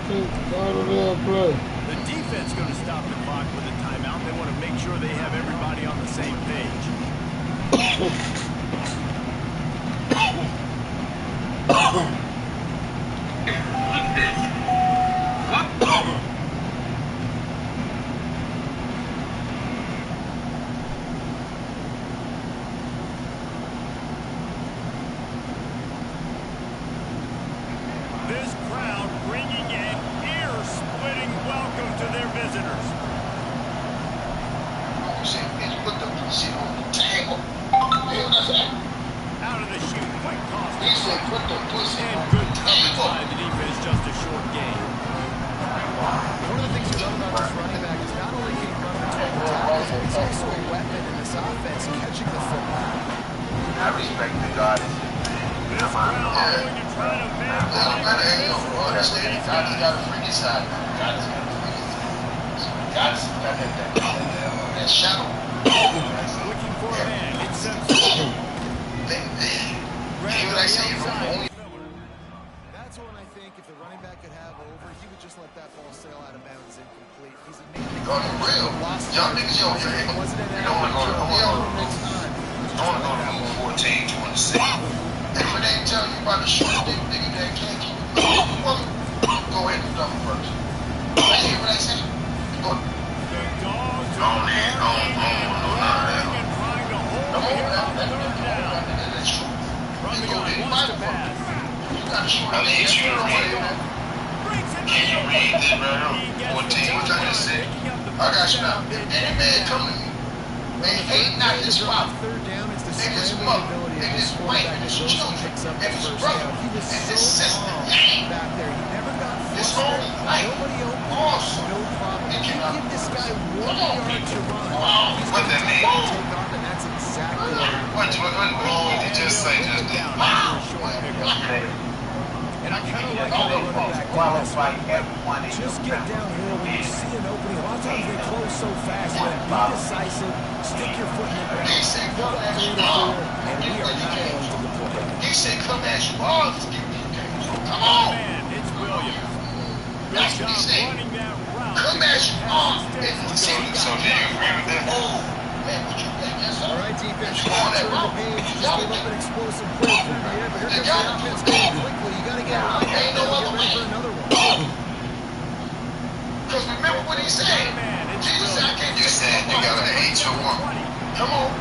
The defense going to stop the clock with a timeout. They want to make sure they have everybody on the same page. This crowd bringing an ear-splitting welcome to their visitors. Put the pussy on the table. Out of the chute, quick toss. He said put the pussy And on good the coverage table. by the defense, just a short gain. One of the things you love about this running back is not only can he run between the tackles, but he's also a weapon in this offense, catching the football. I respect the God. This crowd going to try to make God has got a freaky side. God has got a freaky side. God has got that shadow. looking for a man. It's Hear what I say? That's one I think if the running back could have over, he would just let that ball sail out of bounds incomplete. He's a On the real. Y'all niggas, yo, you don't want to go to move 14, 26. And when they tell you about the short dick nigga that can't keep it, go ahead and dump first. You hear what I say? Go. On there, on that. Come on, that's true. You go there, Bible first. You got to shoot. I mean, you can you read this, bro? 14, what I just said. I got you now. If any man come to me, they hate not his father, third down, it's the and his scrambling mother, ability and of his this wife, quarterback and his that goes and children, picks up and the his first brother, down. He was and his so sister. calm back there. He never got His flustered. whole life. Nobody open. Awesome. No problem. He You cannot. give this guy 1 Come on, yard to run. He's What going that to mean? take off, and that's exactly what What did you just say, Justin? And I kind of like how they run it back down. Just get downhill when you see an opening. A lot of times they close so fast, but be decisive, stick your foot in the ground, He said, put come up at 3 you to 4, all. and we are not going to the play. He said, come at you all. Come on. man, it's Williams. That's Good what he job said. running that route. Come at you all. So do you agree with that? Man, what you think? Yes, sir. All right, defense, You on that turn the route? page. You You just got gave up it. an explosive play through the air, but here You comes got the it. offense going quickly. You got to get it right. Ain't no Get other ready for way. another one. Because remember what he said. Jesus said, I can't You just said you got an 8-1. Come on.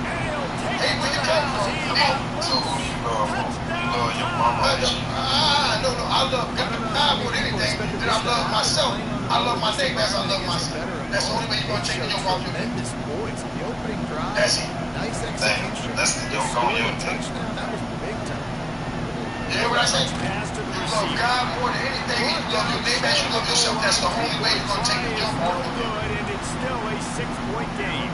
Hey, where you come from? Come on. So who do you love? You love your mama? No. I love God more than anything. And I love myself. I love my neighbor as I love myself. That's the only way you're going to take your walk with me. Tremendous points. The opening drive. That's it. Nice execution. That's the joke on your tape. Touchdown. That was big time. You hear what I say? Pass to the You love receiver. God more than anything. You love your neighbor as you love yourself. That's the only way you're going to take your jump No on with me. good, and it's still a 6-point game.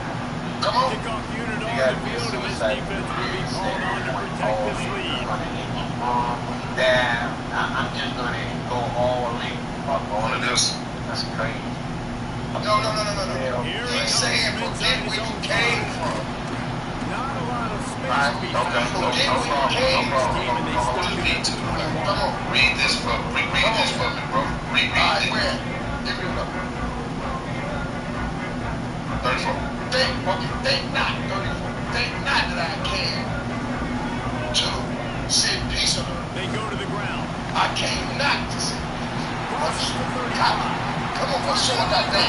Come on. Kickoff unit on gotta the be field, and this suicide. defense will be called on to protect this lead. Damn, I'm just gonna go all in on this. That's crazy. No. Here He's saying forget where you came from. Not a lot of space Right, behind okay, no problem. Just need to. Come on. Read this for me, bro. Read All right, it. where? Give me a look. 34. Think not, 34. Think not that I came to send peace on earth. They go to the ground. I came not to send peace. Come on, what's showing that thing?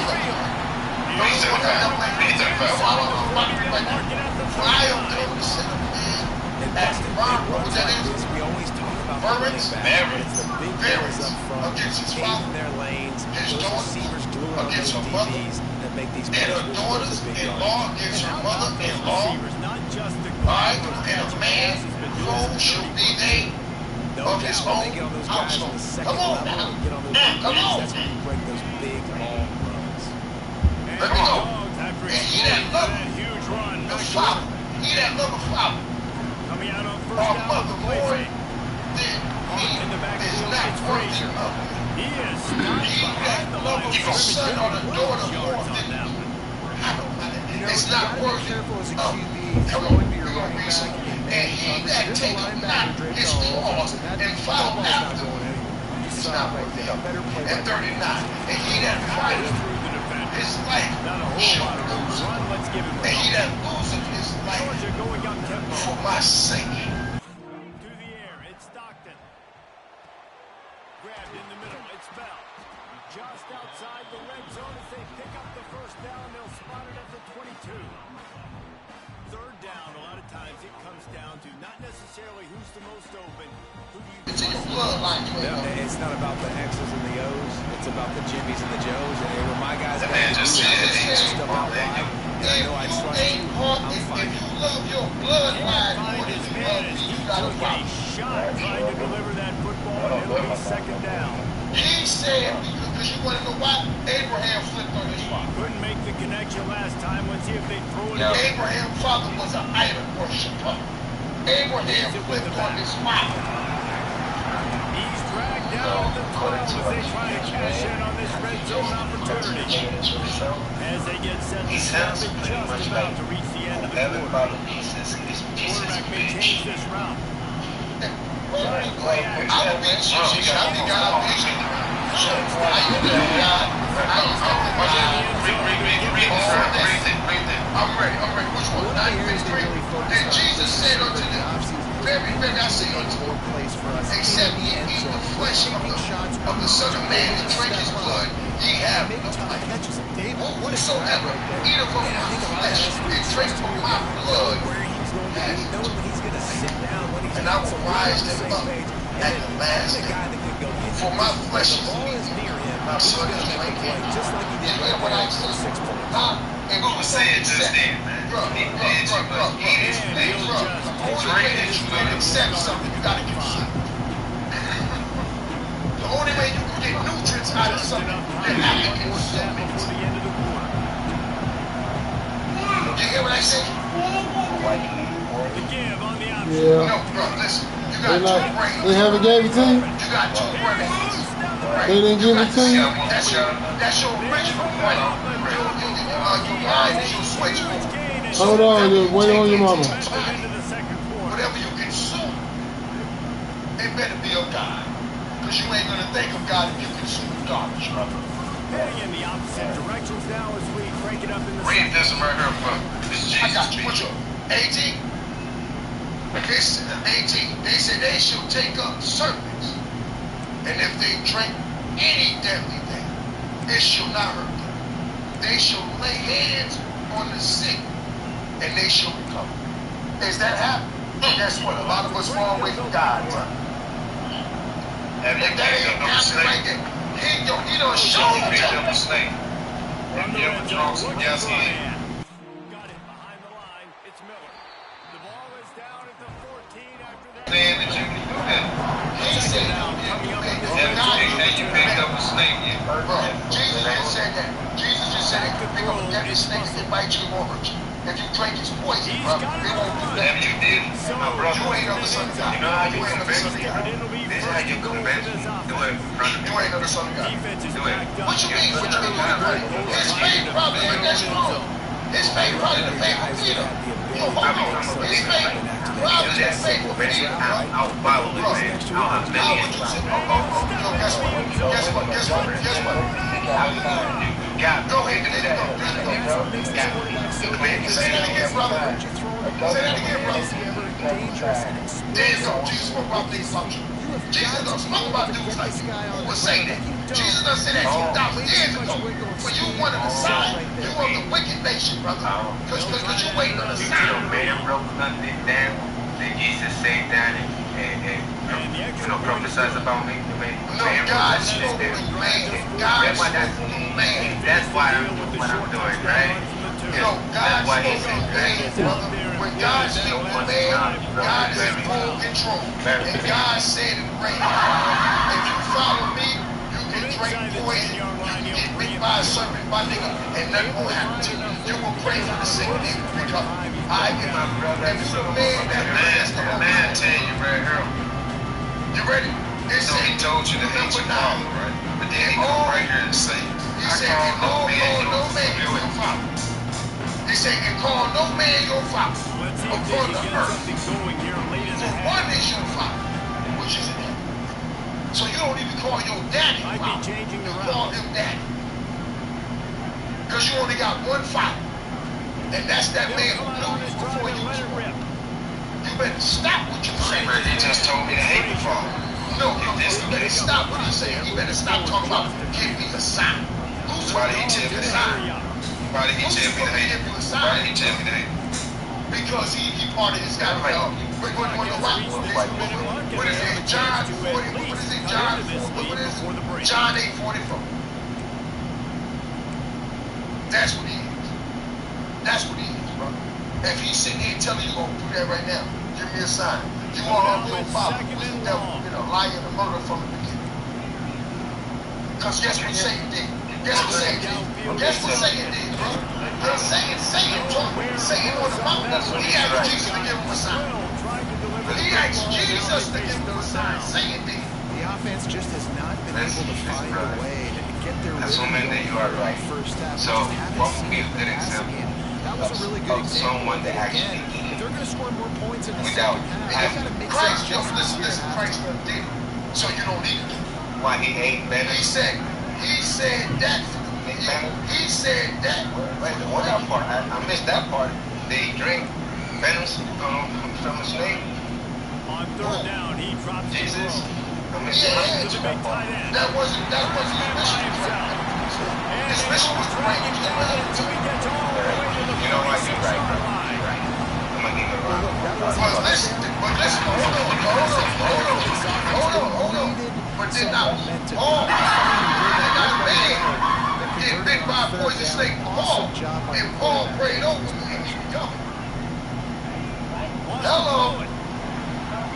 Read 35. I am going to send a man. That's the wrong. What that is? We always talk about Burns, the running back. It's the big Burns, guys up front, against his paving father, their lanes, his those daughter, receivers gluing on against those her mother, DBs that make these and her plays daughters the big in law yards. against her How about those mother-in-law. receivers? Not just the Alright, and a man who should be named No of his doubt, when own they get on those guys on household. the second Come on level now. and get on those Come DBs, on. that's when you break those big, long runs. Let me go. Dogs after And he that exploding love that huge run. the Back father, he that love a father, coming out on first or down with mother the play more fake. than he In the back is field, not it's worthy Frazier. of me. He is stopped He behind that the love line a of son scrimmage. or a daughter more Yards on than that one. I don't know. You know, It's you not gotta be worthy careful as a of. QB Come throwing on, to your we're gonna running read back some. in And man he coverage. that There's a taketh linebacker not draped his all over claws him, and and that follow ball's not after going anywhere. it's not worth it. At 39, and he that fights his life, and he that loses his life for my sake. To the air, it's Stockton. Grabbed in the middle, it's Bell. Just outside the red zone as they pick up the first down, they'll spot it at the 22. Third down, a lot of times it comes down to not necessarily who's the most open, who do you It's in your bloodline. It's not about the X's and the O's. It's about the Jimmies and the Joes. And when my guys The man just said stuff out loud, and I know I trust you, I'm fine. If you love your bloodline more than you love me, you got a problem. shot trying to deliver that football, and it'll be second down. He said, because you want to know why? Abraham flipped on his father. Couldn't make the connection last time. Let's see if they throw it again. Abraham's father was an idol worshiper. Abraham flipped on his father. He's dragged down at the 12 as they try to cash in on this red zone opportunity. As they get set to snap it, just about to reach the end of the quarter. Quarterback may change this route. I'll beat you. I think I'll beat you. How you doing, God? How you doing? I'm ready. Which one? 9:53. Then Jesus said unto them, very, I say unto them, except ye eat the flesh of the Son of Man and drink his blood, ye have no life. Whosoever eateth of my flesh and drinketh of my blood has no life. And I will rise them up at the last day. For my flesh is meat, my blood is drink. You hear what I said? And Who was saying just then, man? The only way that you can accept something, you gotta consume. The only way you can get nutrients out of something, you have to consume it. You hear what I say? The give on the option. Yeah. No, bro, listen. You got two brains. They haven't gave it to you? You got two brains. They didn't give it to you? That's your original brain. Your mind is your switch. Hold on, just wait on your mama. Whatever you consume, it better be of God. Because you ain't going to think of God if you consume garbage, brother. Heading in the opposite directions now as we crank it up in the Read this one right here, bro. This is I got Jesus. you. What's your 18? This 18. They said they shall take up serpents. And if they drink any deadly thing, it shall not hurt them. They shall lay hands on the sick, and they shall recover. Is that happening? Guess what? A lot of us fall away from God. Have you If that picked ain't up a happening right snake? there, he done showed Have you picked you. up a snake? Have you ever drunk some gas in? Got it behind the line. It's Miller. The ball is down at the 14 after that. Saying that you can do that. He said, Have you picked up a snake yet? bro, Jesus just said that. Jesus just said it could pick up a deadly snake and it bite you or hurt you. If you drink his poison, bro, it won't do that. Have you did it? My brother. You ain't of the Son of God. You know how you ain't of the Son of convince God. me? This is how you convince me. Do it in front of You me. ain't of the Son of God. Defense is Do it. backed up. What you mean? What you mean? His faith probably ain't that strong. His faith probably the faith of Peter. Yo, hold on. His faith probably the faith of Peter, bro. I'll follow you, man. I'll have Now many. what you say? Yo, guess what? You got Go ahead, there you go. Say that again, brother. Say that again, brother. There you go. Jesus spoke about these function. Jesus done spoke about dudes like you who would say that. Jesus done said that 2,000 years ago. When you wanted a sign, you were the wicked nation, brother. Because you waiting on a You sign. know, man broke nothing down. Then Jesus saved down and prophesied about me. No, God spoke through man. God spoke through man. That's why I'm doing what I'm doing, right? No, God spoke through man, brother. When God spoke through man, God is in full control. And God said it rain. If you follow me, you can drink poison. You can get bit by a serpent, my nigga, and nothing will happen to you. You will pray for the sick and they will recover. I get my brother. If you're a man, that's the whole man tell you right here. You ready? It So he told you to hate your father, right? But then he come right here and say, He said, and call no man your father. He said, and call no man your father Let's see if they upon can the get earth. something going here late in the For half. one is your father, which is in heaven. So you don't even call your that man who knew you before you was born. You better stop what you're saying. He just told me to hate the ball. No, you better stop what he's saying. You better stop talking about give me a sign. Why did he tell me to hate? Why did he tell me to hate? Why did he tell me to hate? Because he part of his guy. What is it? John 40. What is it? John 4. What is it? John 8:44. That's what he is. That's what he is, bro. If he's sitting here telling you gonna do that right now, give me a sign. You want to your father who was the devil, liar and a murderer from the beginning. Because guess what Satan did? Guess what Satan did? Guess what Satan did, bro? Satan on the mountain, he asked Jesus to give him a sign. He asked Jesus to give him a sign. Satan did. The offense just has not been able to find a way to get their assuming that you are right. First half. So, what would be a good example that was a really good of someone that actually if they're going to score more points in the without second half, Christ, listen, Christ did. So you don't need to. Why he ate better? He said that. He said that. Wait, the one part, I missed that part. Did he drink venomous from a snake? On third down, he drops Jesus. I missed that part. That wasn't his mission. His mission was to bring you to the You know what? You're right. I'm gonna give it a run. But listen, hold on. But did not Paul get bit by a poison snake? Paul, and Paul prayed over him and he recovered. Hello.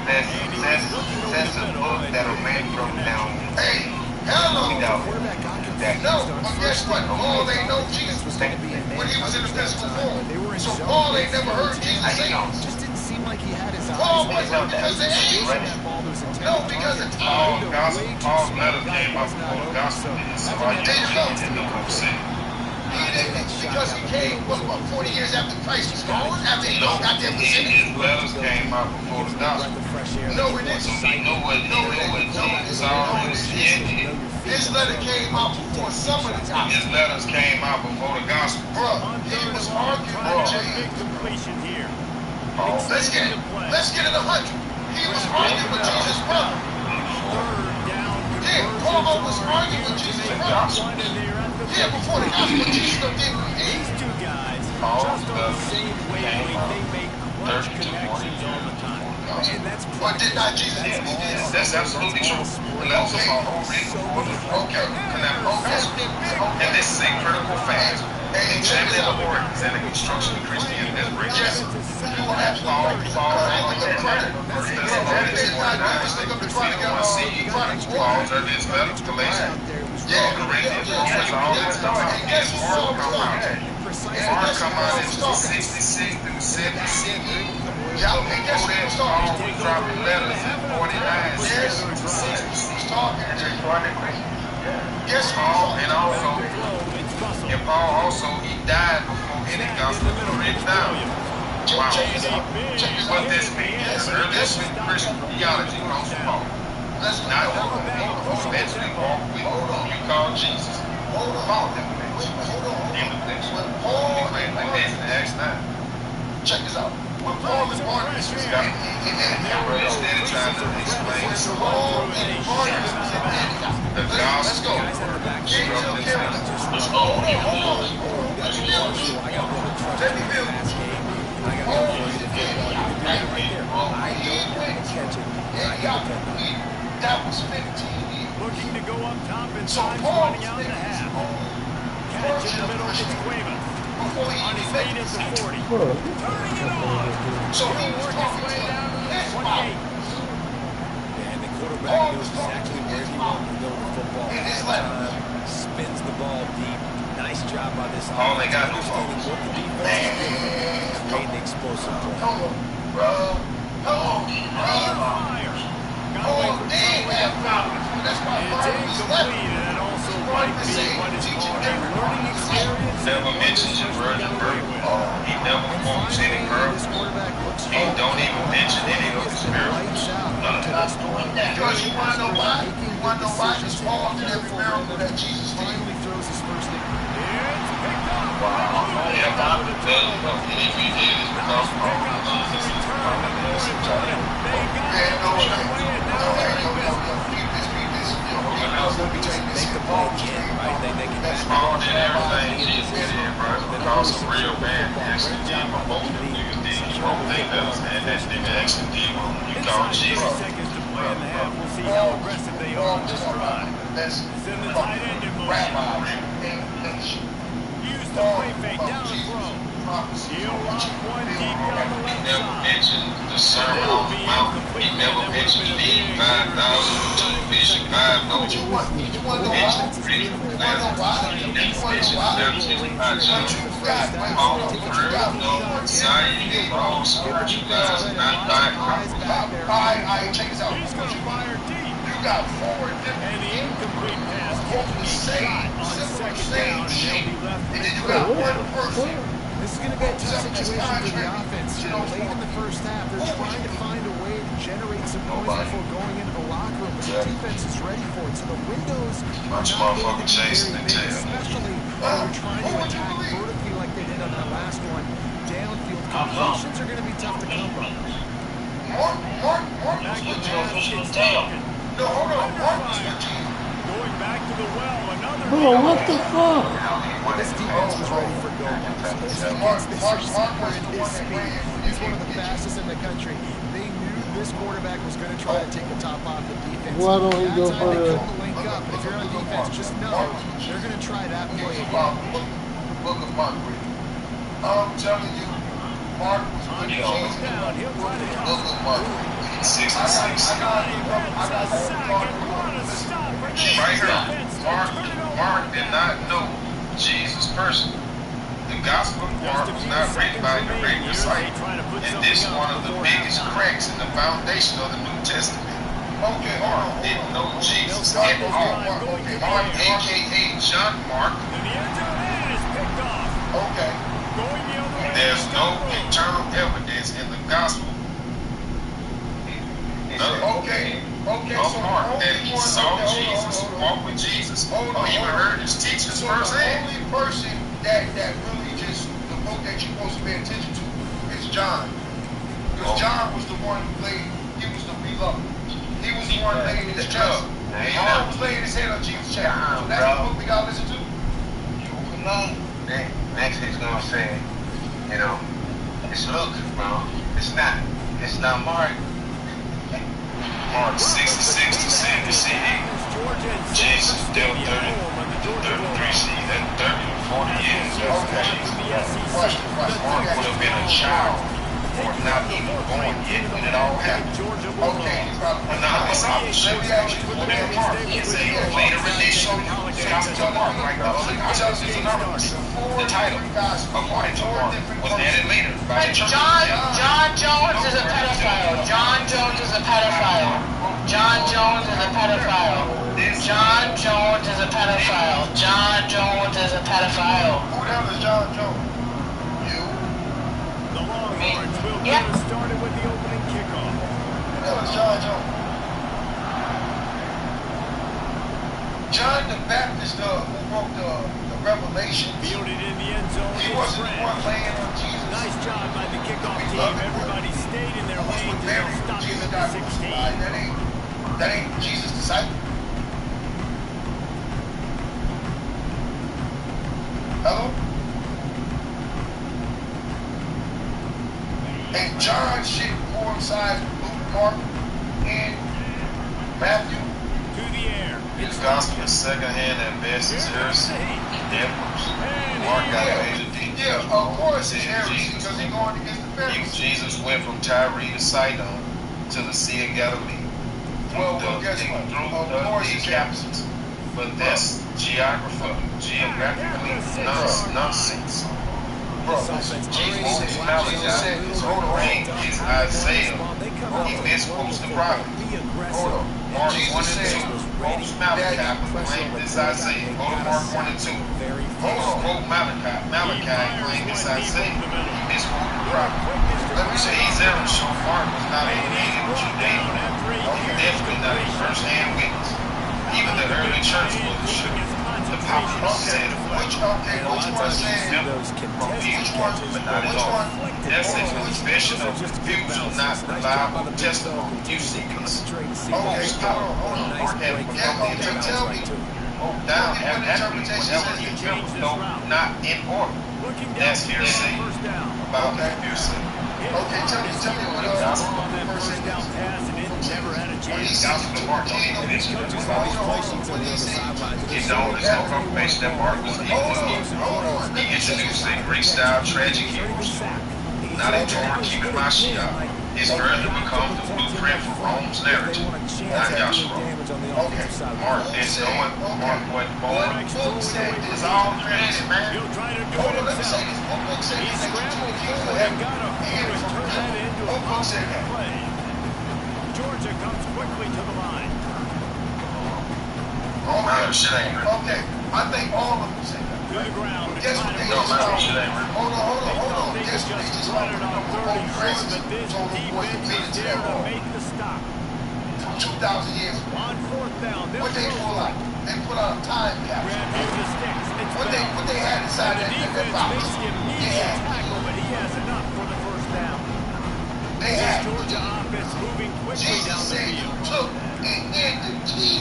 That's a book that a man wrote down. Hey, hello. No, but guess what? Paul ain't know Jesus when he was in the physical form. So Paul ain't never heard Jesus say it. Just didn't seem like he had his eyes. Paul wasn't because of age. No, because of time. Paul's letter came out before the gospel. So I didn't know what I'm saying. He didn't because he came, what, 40 years after Christ was gone? After he got there with sin? His letters came out before the gospel. No, it didn't. So he knew what Jesus already said. His letter came out before some of the time. His letters came out before the gospel. Bro, he was arguing with James. Let's get it 100. He was arguing with Jesus' brother. Yeah, Paul was arguing with Jesus' brother. Yeah, before the gospel, Jesus did what he did. These two guys, just on the same wavelength, they make clutch connections all the time. And that's But did not Jesus? That's absolutely true. Letters of Paul were written before the and this is a critical fact. Examining the origins and the construction of Christianity as Yes. Paul's are his letters, Galatians, Corinthians, Romans, all that stuff. Mark come out in 66 through 76. Paul dropped letters in 49 to 66. Yes, and Paul also, he died before any gospel was written down. Wow. What this means, the earliest Christian theology comes from Paul. Not eventually walk with who you call Jesus. Paul never mentioned in the text. He claimed like this in Acts 9. Check this out. When Paul and Barnabas was instead of trying to explain the gospel, let me build it. That was 15 years. Looking to go up top and So time's Paul running out in the half. Catch first in the middle, it's Cuevas. before he On his even feet made at the it. 40. Turning it on. So he was Work his talking way to down to the his 28. mouth. And the quarterback knows exactly where he wants to go with the football. In his left. Spins the ball deep. Nice job by this All they got is understanding what the defense is doing. Creating explosive play. Hold on, bro. Hold on, bro. Oh, they have problems. That's why It's Barnabas left. incomplete, and that also might be what is called a learning experience. never mentions your virgin birth. He never quotes any verse. He don't even mention any of the miracles. None of that. Because you want to know why? You want to know why? Because Paul did every miracle that Jesus did. Finally throws his first. It's picked up. Make the ball again, right? They can all and everything Jesus did, bro. Because some real man actually did what both of them niggas did. You don't think that was, and that nigga actually did what you call Jesus. Seconds to play in the half. We'll see how aggressive they are on this drive. Send the tight end in motion. Use the play fake down the throw. He'll rock one deep down the left Never side. mentioned the Sermon on the Mount. He never mentioned feeding 5,000 with 2 fish and 5 loaves. He mentioned pretty classes. He never mentioned baptism by John. All the word, no Messiah, he all spiritualized, not by Alright, check this out. He's going to fire deep. You got 4 different And the incomplete pass both gets the a same, shot on similar, second same down, and shape. they'll be left And with then you got one person. This is going to be a tough situation for the offense. Late in the first half, they're trying to find a way to generate some noise before going into the locker room, but the defense is ready for it. So the windows are Bunch of not motherfucking going to be chasing very the big, tail. especially when they're trying to attack vertically like they did on that last one. Downfield completions are going to be tough to come by. Mark was with Jesus. No, hold on. Mark was with Jesus. going back to the well. Another Bro, what the fuck? This defense was ready for go-balls. This receiver in his speed. He's one of the fastest in the country. They knew this quarterback was going to try to take the top off the defense. Why don't he go That time for they the... couldn't link up. If you're on defense, just know they're going to try that play again. Look at Mark. I'm telling you, Mark was with Jesus. down. He'll try to come. Look at Mark. 66. Right here, Mark did not know Jesus personally. The Gospel of Mark was not written by a direct disciple, and this is one of the biggest cracks in the foundation of the New Testament. Okay, Mark didn't know Jesus at all. Mark, a.k.a. John Mark, Okay. there's no internal evidence in the Gospel. Okay. Of Mark that he saw Jesus, walked with Jesus, or even heard his teachings So the firsthand. only person that really just, the book that you're supposed to pay attention to is John. Because John was the one who laid, he was the beloved. He was the one laying his chest. Mark was laying his head on Jesus' chest. So that's the book we gotta listen to. Next he's gonna say, you know, it's Luke, bro. It's not Mark. Mark 66 to 70 CE. Jesus dealt 30 to 33 CE. That's 30 to 40 years after Jesus. Mark would have been a child or not even born yet when it all happened. Okay. Now, it's opposite. What did Mark? It's a later edition of the Gospel of Mark, like the other Gospels is anonymous. The title, according to Mark, was added later by the church. John Jones is a pedophile. John Jones is a pedophile. John Jones is a pedophile. John Jones is a pedophile. John Jones is a pedophile. Who the hell is John Jones? You? The Longhorns will Yep. get us started with the opening kickoff. Who the hell is John Jones? John the Baptist, who wrote the Revelation. Fielded in the end zone. He is wasn't the one Fred. laying on Jesus. Nice job by the kickoff team. Everybody stayed in their lanes and they'll stop him at the 16. That ain't Jesus' disciple. Hello? And John shit coincides with Luke, Mark, and Matthew. To the air. His gospel is secondhand at best. It's heresy. Devils. Mark got a major deep. Yeah, of course it's heresy because he's going against the Pharisees. Jesus went from Tyre to Sidon to the Sea of Galilee. Well, guess what? Of course it's heresy. But that's geographically nonsense. Bro, Jesus Malachi is Isaiah. He misquotes the prophet. hold on. Mark 1 Jesus and said, 2. Quotes Malachi, claim this Isaiah. Go to Mark 1 and 2. Quote Malachi, claim this Isaiah. He misquoted the prophet. let me say, Ezra showed Mark was not a native Judean. Definitely not a first-hand witness. Even the early church was shook. The apostles said, which one said, Those Not at all. That's a confessional refusal, not reliable testimony. You see, Okay, hold on. Tell me. Now, whatever you feel, no, not in order. That's hearsay about hearsay. Okay, tell me what else. First down pass and it never had a chance. You know, there's no confirmation that Mark was evil. He introduced a Greek-style tragic heroes. Not a Torah keeping my Mashiach. It's further become the blueprint for Rome's narrative, not Yahshua. Okay, Mark didn't know it. Mark wasn't born. Book said It was all created, man. He'll try to do hold it on, let me say himself. this. Book said He he's scrambled like 2 forward and got a few and turned that into a positive play. Georgia comes quickly to the line. Okay, I think all of them say that. To the ground. Guess what they just found? Hold on. They Guess what they just found? on third and short, but this defense is there to make the stop. From 2,000 years ago. On fourth down, What they pull out? They put out a time capsule. grab here the sticks. It's What they had inside the that defense box? makes the immediate tackle, but he has enough for the first down. They This had Georgia offense moving quickly Jesus down the said you field. took and did the key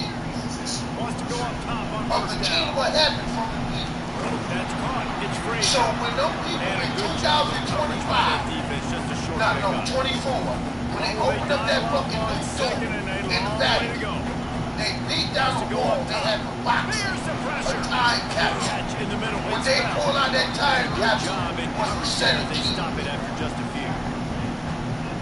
Wants to go up top on of the first key. down. What happened from the people? That's caught. It's free. So when them people And a in good job of coverage by that 2025, defense, just a short no, pickup. 24, when they opened up that fucking door Second and a in the long back, way to go. they beat down the wall. They had the box, There's the a pressure. time capsule. Catch in the middle. When It's they foul. pull out that time Good capsule, job in was coverage. the They 17. stop it after just a few.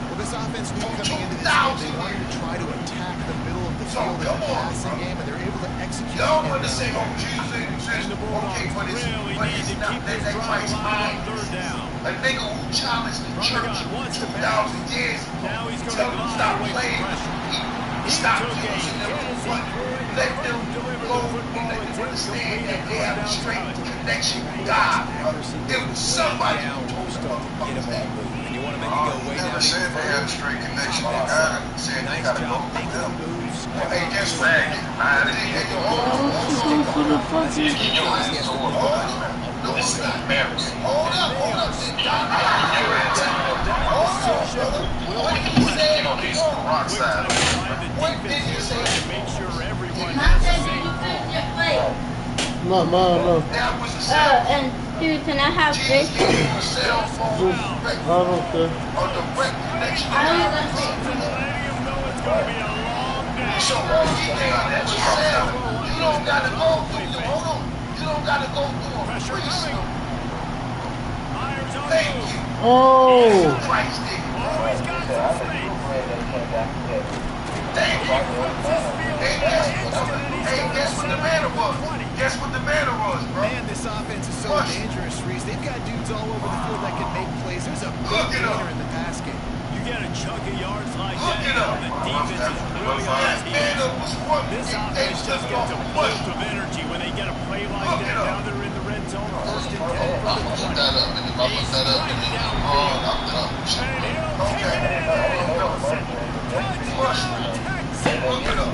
Well, this offense knew coming into this game they wanted to try to attack the middle of the So, field in come the on, passing bro. game, and they're able to execute. Y'all in want to their say, game. oh, Jesus, And the Bulldogs okay, but really need it's to not keep that this drive Christ alive on mind. third down. A nigga who challenged the church Ramadan wants to pass. 2,000 years ago. Now he's going Tell to them glide stop away from playing. pressure. He Stop took a using them hit as he for fun. could. Let them Deliver go the football and let and them take understand complete that they have a down straight time. connection with God. It was somebody who told them motherfuckers that. And you want to make it go way down. Never said they had a straight connection. They got it. Said they got to go through them. Hey, guess what? For the fucking This is embarrassing. Hold up. What did he say? Rock side. What did he say? Make sure everyone has the same not mine, no. That was a cell phone. And dude, can I have Jesus this? gave you a cell phone I don't care. or direct connection. I don't want stadium, though it's going to be a long day. So all he gave you was a cell. You don't gotta go through. Hold on. You don't gotta go through a Pressure priest. coming. Irons on Thank move. you. Oh! Christ did. Always got some space. Thank you. Hey, guess what the matter was? Guess what the matter was, bro? Man, this offense is so Push. dangerous, Reese. They've got dudes all over the field that can make plays. There's a Look big it up. gainer in the pass game. You get a chunk of yards like Look it that, up. the defense is really on That its man heels. was one. This They offense just just gets a don't bolt push. of energy when they get a play like Look that. it up. Now they're in the red zone, first and 10 I'm from gonna the put 20. that up, and if I put that up, and then you're wrong, I'm done. And he'll Okay. kick it in there. Push. Look it up.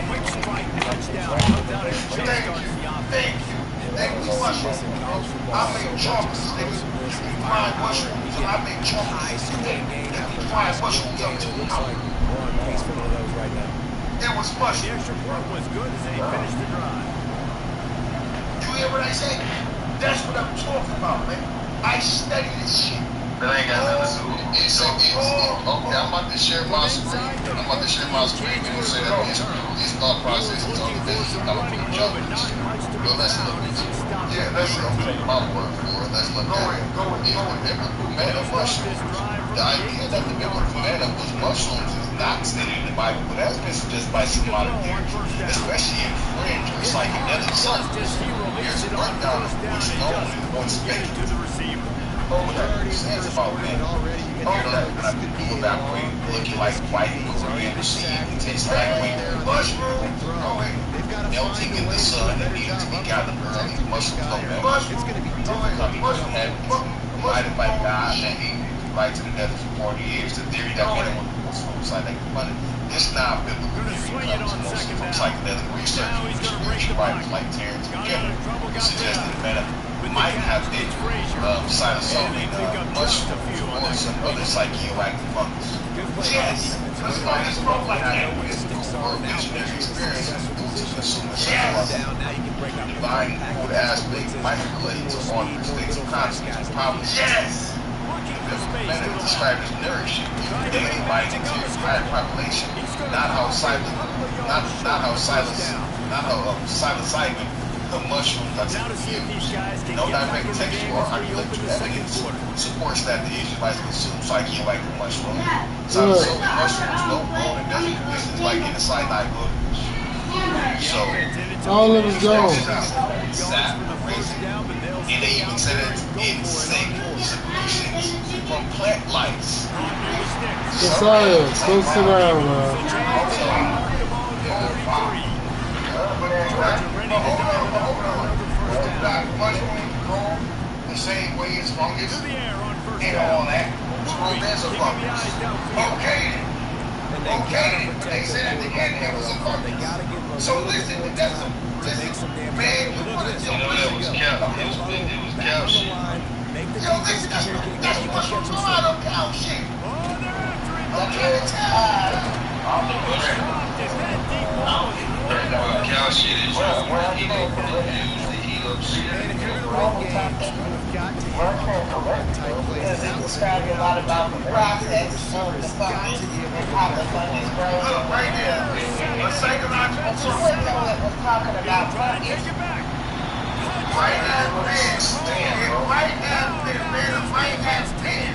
Quick strike touchdown. Comes out and jump Thank starts you. the offense. Thank you. They was mushrooms. I make chocolates, nigga. If you find mushrooms, I make chocolates. If you find mushrooms, I'm too hungry. It was The mushroom. extra point was good as they finished the drive. You hear what I say? That's what I'm talking about, man. I study this shit. That ain't got nothing to do with it. Okay, I'm about to share my screen. I'm about to share my screen. You say that his thought process is on this. I'm gonna put a jump in this shit. Well, let's look at it. Yeah, let's look at it. My word for it. Let's look at it. If the biblical manna mushrooms, the idea that the biblical manna was mushrooms is not stated in the Bible, but that's been suggested by some modern theories, especially in fringe or psychedelic substances. Here's a rundown of what's known and what's Get it fake. to the receiver. What it says about men. Already, you Oh, get that when I do evaporate, looking like white Korean seed, it tastes like white mushroom. Go ahead. They've got to Melting find in a the way sun to and do a needing better to be job gathered of early. protecting Mushrooms don't the melt. It's going to be Go ahead. difficult. Mushroom. Provided by God that he right to the desert for 40 years. The theory that anyone was suicide like money. This non-biblical Gonna swing theory it on comes second from down. psychedelic research Now he's and gonna break spiritual the writers pocket. like Terrence Got out McKenna, of trouble, who got suggested down. that might have been psilocybin, mushrooms, or some other psychoactive fungus. Yes, because fungus smoke like that. Or visionary experience to consume the divine food aspect might relate to altered states of consciousness. Probably yes. Many described as nourishing, daily by the entire population, not how psilocybin, the mushrooms are typically used. No direct textual or archaeological evidence supports that the Israelites consume psychoactive mushrooms. Psilocybin mushrooms don't grow in desert conditions like in the Sinai wilderness. So, all of it's gone. Sap, raisin, and they even said it's insane secretions from plant lice. Josiah, go sit down, man. Mushrooms grow the same way as fungus and all that. There's a fungus. Okay. Okay, but they said at the end it was a fungus. So listen, that's a man, you want to jump in. It was cow shit. Yo, listen, that's mushroom out of cow shit. Okay, Cow shit is usually heat up shit. It describes a lot about the process of the fungus and how the fungus grows. look right there. A psychological But you would know it was talking about fungus. might have been, it might have been, man, it might have been.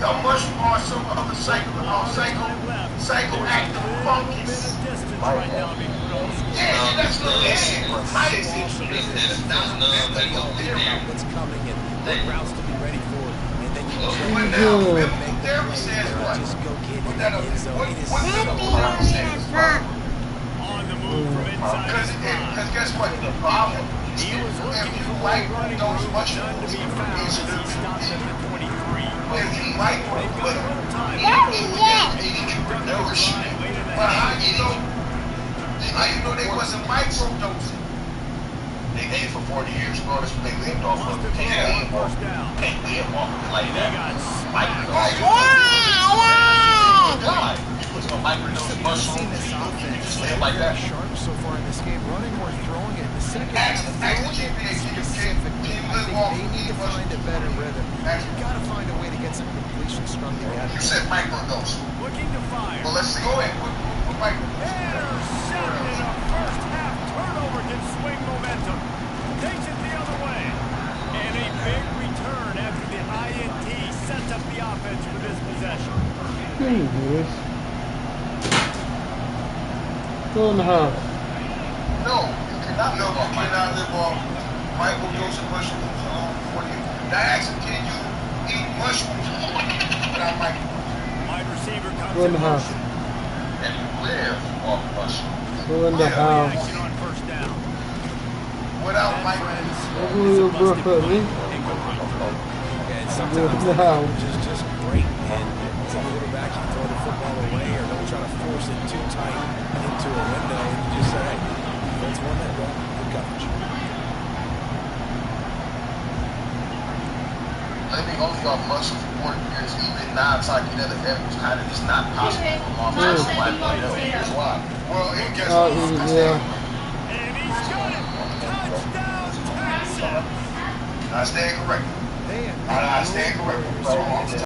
The mushroom or some other psychoactive fungus. Yeah, that's what it is. What's coming and what routes to be ready for, and then you What now? Biblical therapy says what? just go get What it. that And so it is what biblical therapy says? On the move from inside his prime. Because guess what? The problem is He was looking if you for like running those room, none to mushrooms, be found as he stopped at the 23. if you like them, They've got a little time. nourishment. But how you know they wasn't microdosing? They ate for 40 years, bro. That's what they lived off of. Lost it on first down. Can't live off of it like They that. got Microdose. God, you put some microdose mushrooms, you just live like that. Sharp so far in this game, running or throwing it in the second half. Actually, Specifically, I think they need to find a better rhythm. You've got to find a way to get some completion strung together. you said microdose. looking to fire. Well, let's see. Go ahead. What microdose? Intercepted. A first half turnover can swing momentum. Takes it the other way. And a big return after the INT sets up the offense for this possession. Go in the house. No, you cannot live off microdose mushrooms for you. Now, actually, can you eat mushrooms without microdose? Wide receiver comes Go in the house. motion. And you live off mushrooms. Go in the house. Action on first down. Without And microdose. friends, Who you brought up, me? And Go sometimes in the house. just break and take a little back and throw the football away, or don't try to force it too tight into a window. You just say, hey, that's 1 minute, bro. Good coverage. Living off your muscle for 40 years, even non-psychedelic evidence, kind of is not possible for long term. Here's why. Well, it gets Yeah. And he's got it. Touchdown, Texas. I stand corrected. They I stand corrected.